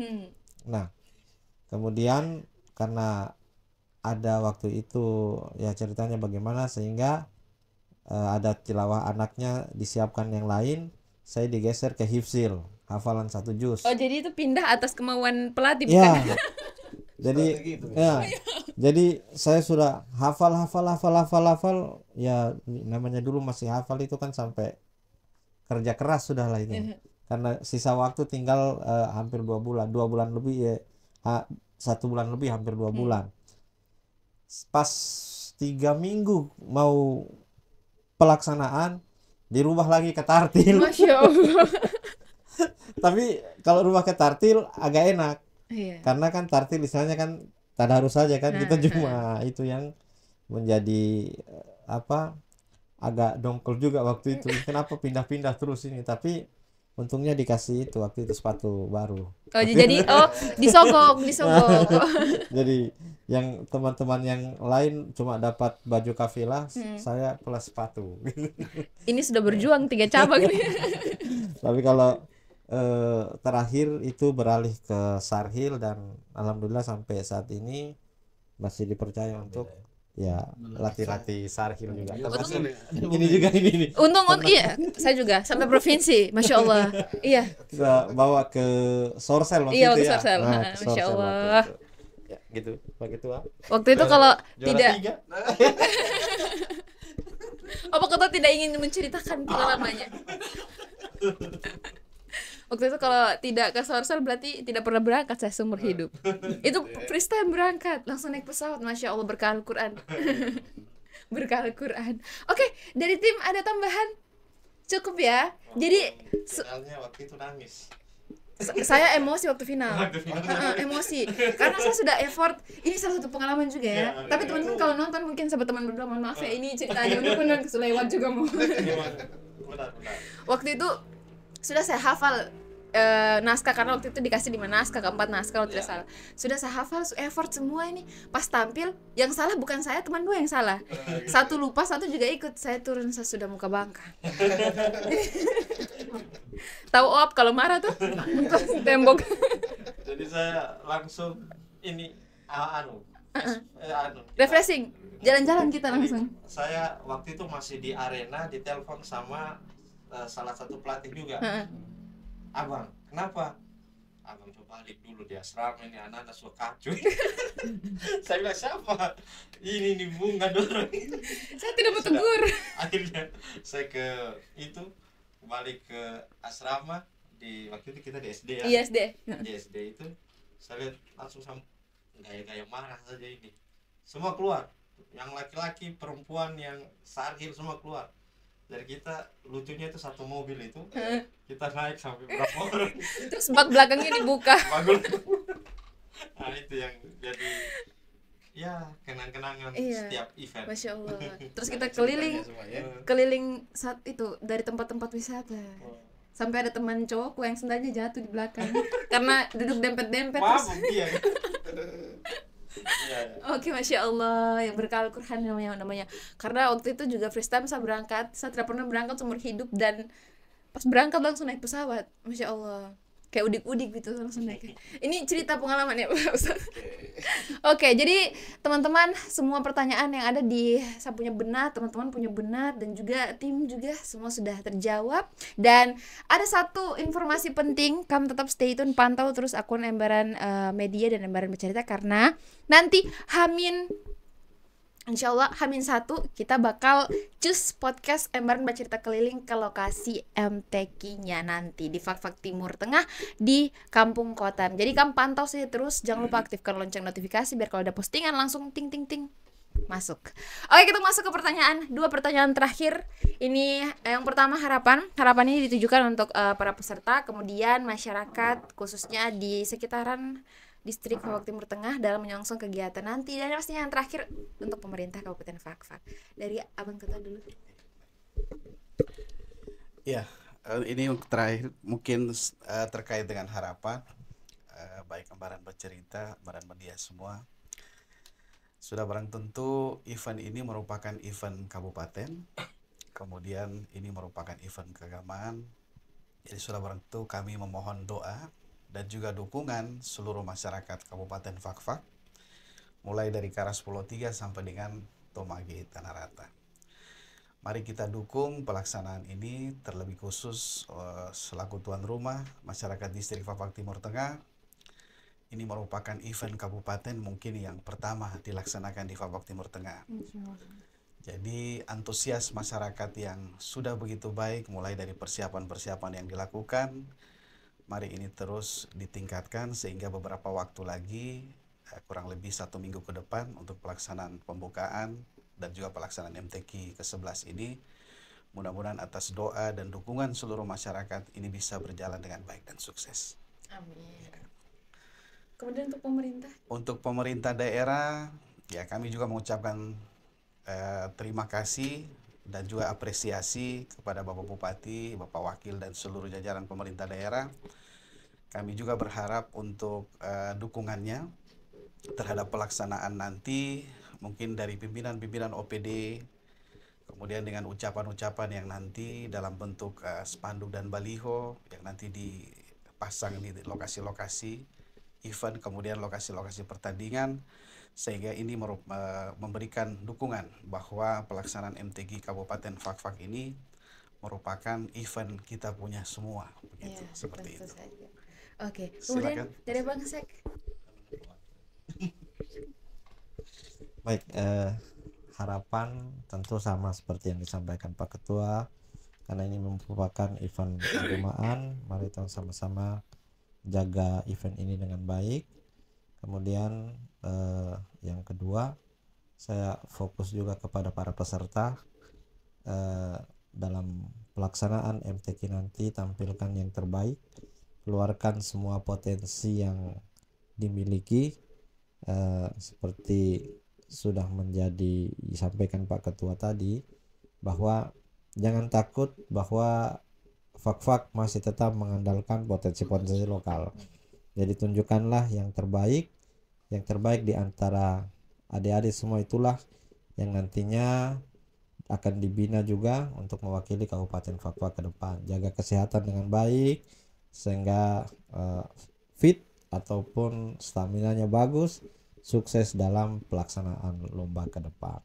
[SPEAKER 3] Nah, kemudian karena ada waktu itu ya ceritanya bagaimana sehingga ada tilawah anaknya disiapkan yang lain, saya digeser ke hifzil, hafalan 1 juz.
[SPEAKER 1] Oh, jadi itu pindah atas kemauan pelatih
[SPEAKER 3] Ya.
[SPEAKER 1] bukan?
[SPEAKER 3] Jadi ya. Jadi saya sudah hafal ya namanya dulu masih hafal itu kan sampai kerja keras sudah lah ini. Karena sisa waktu tinggal hampir 2 bulan lebih ya, 1 bulan lebih, hampir 2 bulan. Pas 3 minggu mau pelaksanaan dirubah lagi ke tartil.
[SPEAKER 1] Masya Allah.
[SPEAKER 3] Tapi kalau rubah ke tartil agak enak.
[SPEAKER 1] Iya.
[SPEAKER 3] Karena kan tartil istilahnya kan tadarus saja kan, kita cuma itu yang menjadi agak dongkol juga waktu itu. Kenapa pindah-pindah terus ini? Tapi untungnya dikasih itu waktu itu sepatu baru.
[SPEAKER 1] Oh, jadi disogok.
[SPEAKER 3] Jadi yang teman-teman yang lain cuma dapat baju kafilah, saya plus sepatu.
[SPEAKER 1] Ini sudah berjuang 3 cabang nih.
[SPEAKER 3] Tapi kalau terakhir itu beralih ke Sarhil dan alhamdulillah sampai saat ini masih dipercaya untuk ya latih-latih Sarhil juga. Ini juga ini.
[SPEAKER 1] Untung iya, saya juga sampai provinsi, Masya Allah. Iya.
[SPEAKER 3] Kita bawa ke Sorsel waktu
[SPEAKER 1] Iya,
[SPEAKER 3] itu
[SPEAKER 1] ke
[SPEAKER 3] ya.
[SPEAKER 1] Sorsel.
[SPEAKER 3] Nah, ke
[SPEAKER 1] Masya
[SPEAKER 3] Sorsel
[SPEAKER 1] Allah.
[SPEAKER 3] waktu itu. Ya, gitu. Bagi tua.
[SPEAKER 1] Waktu itu kalau tidak
[SPEAKER 3] 3.
[SPEAKER 1] apa kata tidak ingin menceritakan pengalamannya. Waktu itu kalau tidak ke Sorsel berarti tidak pernah berangkat saya seumur hidup. Itu first time berangkat, langsung naik pesawat, Masya Allah, berkah Al-Quran. Berkah Al-Quran. Oke, dari tim ada tambahan? Cukup ya. Jadi
[SPEAKER 3] Finalnya waktu itu nangis.
[SPEAKER 1] saya emosi waktu final. Emosi. Karena saya sudah effort. Ini salah satu pengalaman juga ya. Tapi teman-teman kalau nonton mungkin sahabat teman berdua mohon maaf ya, ini ceritanya benar-benar kelewat juga mau.
[SPEAKER 3] Benar.
[SPEAKER 1] Waktu itu sudah saya hafal naskah, karena waktu itu dikasih 5 naskah, 4 naskah kalau tidak salah. Sudah saya hafal, effort semua ini. Pas tampil, yang salah bukan saya, teman 2 yang salah. Satu lupa, satu juga ikut. Saya turun, saya sudah muka bangka. Tahu op kalau marah tuh tembok.
[SPEAKER 3] Jadi saya langsung ini
[SPEAKER 1] Refreshing. Jalan-jalan kita langsung.
[SPEAKER 3] Saya waktu itu masih di arena, ditelepon sama salah satu pelatih juga. Abang, kenapa? Abang coba balik dulu di asrama, ini anak-anak suka kacau. Saya bilang, siapa? Ini bunga dorong.
[SPEAKER 1] Saya tidak mau tegur.
[SPEAKER 3] Akhirnya saya balik ke asrama. Waktu itu kita di SD ya.
[SPEAKER 1] Iya, SD.
[SPEAKER 3] Di SD itu saya lihat langsung sama gaya-gaya marah saja ini. Semua keluar. Yang laki-laki, perempuan, yang saril semua keluar. Dari kita lucunya itu satu mobil itu kita naik sampai berapa orang.
[SPEAKER 1] Terus bak belakangnya dibuka.
[SPEAKER 3] Nah itu yang jadi ya kenang-kenangan
[SPEAKER 1] Iya.
[SPEAKER 3] setiap event.
[SPEAKER 1] Masya Allah. Terus
[SPEAKER 2] Ada
[SPEAKER 1] kita
[SPEAKER 2] ceritanya semua, ya.
[SPEAKER 1] keliling saat itu dari tempat-tempat wisata. Sampai ada teman cowokku yang sendalnya jatuh di belakang karena duduk dempet-dempet.
[SPEAKER 3] Maaf,
[SPEAKER 1] Terus
[SPEAKER 3] iya. Iya.
[SPEAKER 1] oke, Masya Allah, yang berkah Al-Quran namanya. Karena waktu itu juga first time saya berangkat, saya tidak pernah berangkat seumur hidup, dan pas berangkat langsung naik pesawat, Masya Allah, kayak udik-udik gitu langsung naik. Ini cerita pengalaman ya Pak Ustaz. Oke, jadi teman-teman, semua pertanyaan yang ada di saya punya benak, teman-teman punya benak, dan juga tim juga semua sudah terjawab. Dan ada satu informasi penting, kamu tetap stay tune, pantau terus akun Embaran Media dan Embaran Bercerita, karena nanti Insya Allah H-1 kita bakal cus podcast Embaran Bercerita keliling ke lokasi MTQ-nya nanti di Fak-Fak Timur Tengah di Kampung Kotam. Jadi kamu pantau saja terus, jangan lupa aktifkan lonceng notifikasi biar kalau ada postingan langsung ting ting ting masuk. Oke, kita masuk ke pertanyaan. 2 pertanyaan terakhir. Ini yang pertama, harapan ini ditujukan untuk para peserta, kemudian masyarakat khususnya di sekitaran Distrik Fak-Fak Timur Tengah dalam menyongsong kegiatan nanti, dan pastinya yang terakhir untuk pemerintah Kabupaten Fak-Fak. Dari Abang Ketua dulu.
[SPEAKER 2] Ya, ini yang terakhir mungkin terkait dengan harapan, baik Embaran Bercerita, Embaran Media semua. Sudah barang tentu event ini merupakan event kabupaten, kemudian ini merupakan event keagamaan. Jadi sudah barang tentu kami memohon doa dan juga dukungan seluruh masyarakat Kabupaten Fak-Fak, mulai dari Karas Pulau 3 sampai dengan Tomage Tanah Rata. Mari kita dukung pelaksanaan ini, terlebih khusus selaku tuan rumah masyarakat Distrik Fak-Fak Timur Tengah. Ini merupakan event kabupaten mungkin yang pertama dilaksanakan di Fak-Fak Timur Tengah. Jadi antusias masyarakat yang sudah begitu baik, mulai dari persiapan-persiapan yang dilakukan, mari ini terus ditingkatkan sehingga beberapa waktu lagi, kurang lebih 1 minggu ke depan untuk pelaksanaan pembukaan dan juga pelaksanaan MTQ ke-11 ini, mudah-mudahan atas doa dan dukungan seluruh masyarakat ini bisa berjalan dengan baik dan sukses.
[SPEAKER 1] Amin. Kemudian untuk
[SPEAKER 2] pemerintah daerah, ya kami juga mengucapkan terima kasih dan juga apresiasi kepada Bapak Bupati, Bapak Wakil, dan seluruh jajaran pemerintah daerah. Kami juga berharap untuk dukungannya terhadap pelaksanaan nanti, mungkin dari pimpinan-pimpinan OPD, kemudian dengan ucapan-ucapan yang nanti dalam bentuk spanduk dan baliho yang nanti dipasang di lokasi-lokasi event, kemudian lokasi-lokasi pertandingan, sehingga ini memberikan dukungan bahwa pelaksanaan MTQ Kabupaten Fak-Fak ini merupakan event kita punya semua, begitu,
[SPEAKER 1] ya,
[SPEAKER 2] seperti itu.
[SPEAKER 1] saja. Oke, kemudian
[SPEAKER 2] Silakan.
[SPEAKER 1] dari Bang Sek.
[SPEAKER 3] Baik, harapan tentu sama seperti yang disampaikan Pak Ketua, karena ini merupakan event keagamaan. Mari kita sama-sama jaga event ini dengan baik. Kemudian yang kedua, saya fokus juga kepada para peserta dalam pelaksanaan MTQ nanti, tampilkan yang terbaik, keluarkan semua potensi yang dimiliki, seperti sudah menjadi disampaikan Pak Ketua tadi, bahwa jangan takut bahwa Fak-Fak masih tetap mengandalkan potensi-potensi lokal. Jadi tunjukkanlah yang terbaik di antara adik-adik semua, itulah yang nantinya akan dibina juga untuk mewakili Kabupaten Fak-Fak ke depan. Jaga kesehatan dengan baik sehingga fit ataupun staminanya bagus, sukses dalam pelaksanaan lomba ke depan.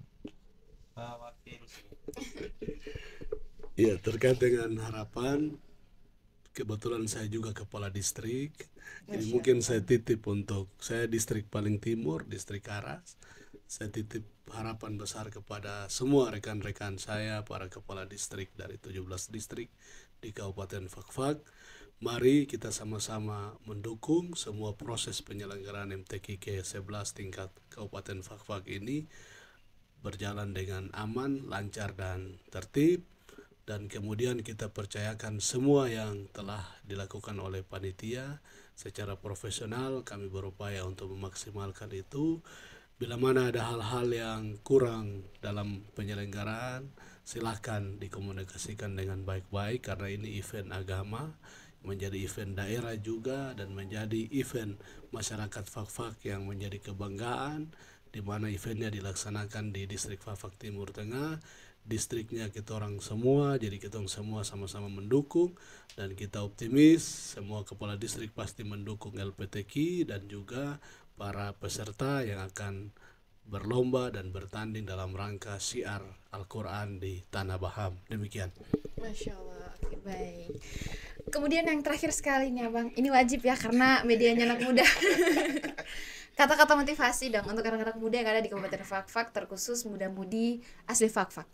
[SPEAKER 4] Ya, terkait dengan harapan, kebetulan saya juga kepala distrik, jadi mungkin saya titip untuk saya distrik paling timur, distrik Karas. Saya titip harapan besar kepada semua rekan-rekan saya, para kepala distrik dari 17 distrik di Kabupaten Fakfak. Mari kita sama-sama mendukung semua proses penyelenggaraan MTQ ke-11 tingkat Kabupaten Fakfak ini berjalan dengan aman, lancar, dan tertib. Dan kemudian kita percayakan semua yang telah dilakukan oleh panitia secara profesional. Kami berupaya untuk memaksimalkan itu. Bila mana ada hal-hal yang kurang dalam penyelenggaraan, silakan dikomunikasikan dengan baik-baik, karena ini event agama, menjadi event daerah juga, dan menjadi event masyarakat Fakfak yang menjadi kebanggaan, di mana eventnya dilaksanakan di distrik Fakfak Timur Tengah. Distriknya kita orang semua, jadi kita semua sama-sama mendukung, dan kita optimis semua kepala distrik pasti mendukung LPTQ dan juga para peserta yang akan berlomba dan bertanding dalam rangka syiar Al-Quran di Tanah Baham. Demikian.
[SPEAKER 1] Masya Allah, oke, baik. Kemudian yang terakhir sekali nih Abang, ini wajib ya karena medianya anak muda. Kata-kata motivasi dong untuk anak-anak muda yang ada di Kabupaten Fakfak, terkhusus muda-mudi asli Fakfak.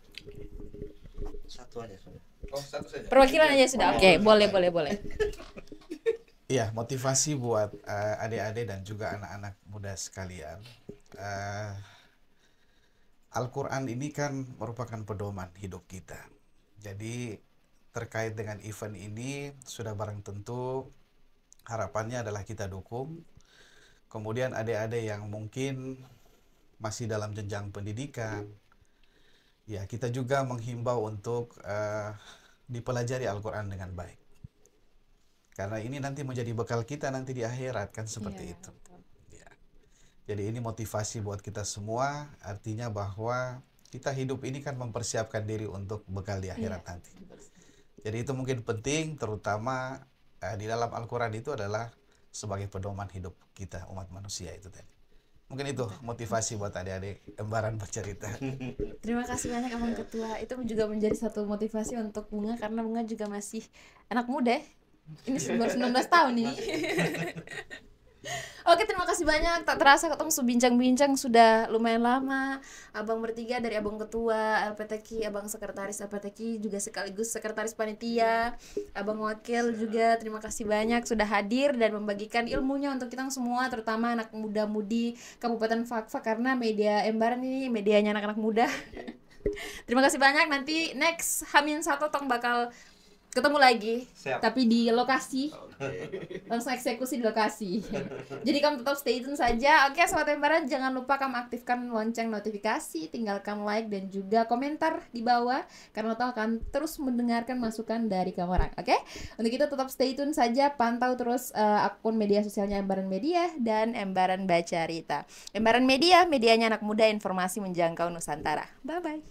[SPEAKER 3] Satu aja sudah.
[SPEAKER 2] Satu saja.
[SPEAKER 1] Perwakilan aja sudah. Oke, boleh.
[SPEAKER 2] Iya, motivasi buat adik-adik dan juga anak-anak muda sekalian. Al-Quran ini kan merupakan pedoman hidup kita. Jadi terkait dengan event ini sudah barang tentu harapannya adalah kita dukung. Kemudian adik-adik yang mungkin masih dalam jenjang pendidikan, ya kita juga menghimbau untuk dipelajari Al-Quran dengan baik. Karena ini nanti menjadi bekal kita nanti di akhirat kan seperti itu. Ya. Jadi ini motivasi buat kita semua, artinya bahwa kita hidup ini kan mempersiapkan diri untuk bekal di akhirat nanti. Jadi itu mungkin penting, terutama di dalam Al-Quran itu adalah sebagai pedoman hidup kita umat manusia itu tadi. Mungkin itu motivasi buat adik-adik Embaran Bercerita.
[SPEAKER 1] Terima kasih banyak Abang Ketua. Itu juga menjadi satu motivasi untuk Bunga karena Bunga juga masih anak muda. Ini baru 19 tahun nih. Oke, terima kasih banyak. Tak terasa ketemu bincang-bincang sudah lumayan lama. Abang bertiga dari Abang Ketua LPTQ, Abang Sekretaris LPTQ juga sekaligus Sekretaris Panitia, Abang Wakil juga. Terima kasih banyak sudah hadir dan membagikan ilmunya untuk kita semua, terutama anak muda-mudi Kabupaten Fakfak, karena media Embaran ini medianya anak-anak muda. Terima kasih banyak. Nanti next H-1 tong bakal ketemu lagi. Siap. Tapi di lokasi. Langsung eksekusi di lokasi. Jadi kamu tetap stay tune saja. Oke, Sobat Embaran, jangan lupa kamu aktifkan lonceng notifikasi, tinggalkan like dan juga komentar di bawah, karena Oto akan terus mendengarkan masukan dari kamu orang. Oke? Untuk itu tetap stay tune saja, pantau terus akun media sosialnya Embaran Media dan Embaran Bercerita. Embaran Media, medianya anak muda, informasi menjangkau Nusantara. Bye bye.